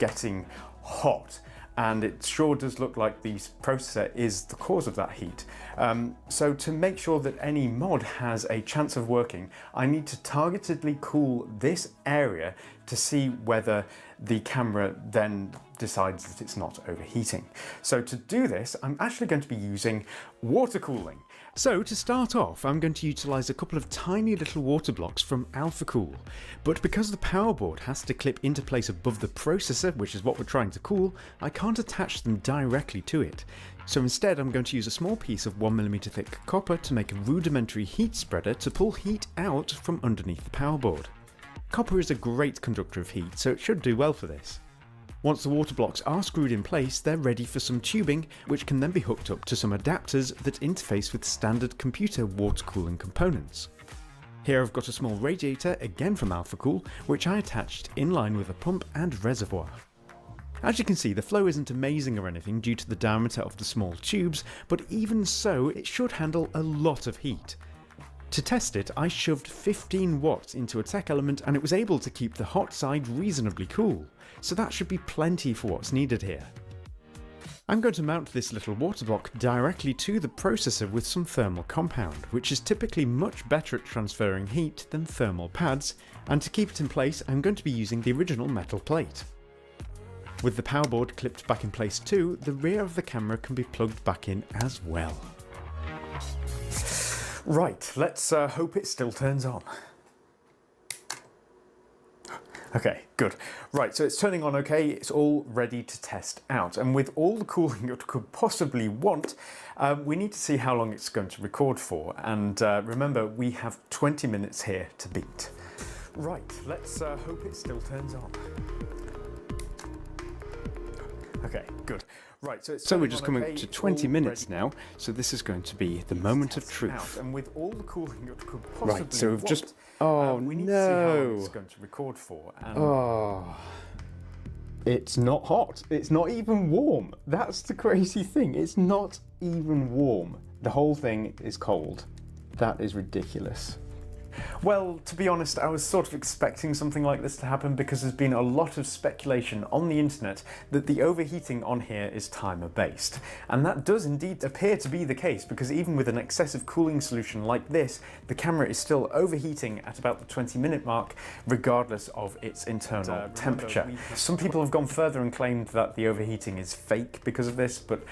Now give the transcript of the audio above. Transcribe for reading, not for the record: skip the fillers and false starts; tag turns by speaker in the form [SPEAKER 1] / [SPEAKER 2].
[SPEAKER 1] getting hot. And it sure does look like the processor is the cause of that heat. So to make sure that any mod has a chance of working, I need to targetedly cool this area to see whether the camera then decides that it's not overheating. So to do this, I'm actually going to be using water cooling. So to start off, I'm going to utilise a couple of tiny little water blocks from AlphaCool, but because the power board has to clip into place above the processor, which is what we're trying to cool, I can't attach them directly to it. So instead I'm going to use a small piece of 1mm thick copper to make a rudimentary heat spreader to pull heat out from underneath the power board. Copper is a great conductor of heat, so it should do well for this. Once the water blocks are screwed in place, they're ready for some tubing, which can then be hooked up to some adapters that interface with standard computer water cooling components. Here I've got a small radiator, again from AlphaCool, which I attached in line with a pump and reservoir. As you can see, the flow isn't amazing or anything due to the diameter of the small tubes, but even so, it should handle a lot of heat. To test it, I shoved 15 watts into a tech element and it was able to keep the hot side reasonably cool, so that should be plenty for what's needed here. I'm going to mount this little water block directly to the processor with some thermal compound, which is typically much better at transferring heat than thermal pads, and to keep it in place I'm going to be using the original metal plate. With the power board clipped back in place too, the rear of the camera can be plugged back in as well. Right, let's hope it still turns on. Okay, good. Right, so it's turning on okay, it's all ready to test out. And with all the cooling it could possibly want, we need to see how long it's going to record for. And remember, we have 20 minutes here to beat. Right, let's hope it still turns on. Okay, good. Right, so we're just coming up to 20 minutes now, so this is going to be the moment of truth. And with all the cooling it could possibly right, so we've just... Oh, we need to see how long it's going to record for. And oh, it's not hot. It's not even warm. That's the crazy thing. It's not even warm. The whole thing is cold. That is ridiculous. Well, to be honest, I was sort of expecting something like this to happen because there's been a lot of speculation on the internet that the overheating on here is timer based. And that does indeed appear to be the case, because even with an excessive cooling solution like this, the camera is still overheating at about the 20-minute mark, regardless of its internal temperature. Some people have gone further and claimed that the overheating is fake because of this, but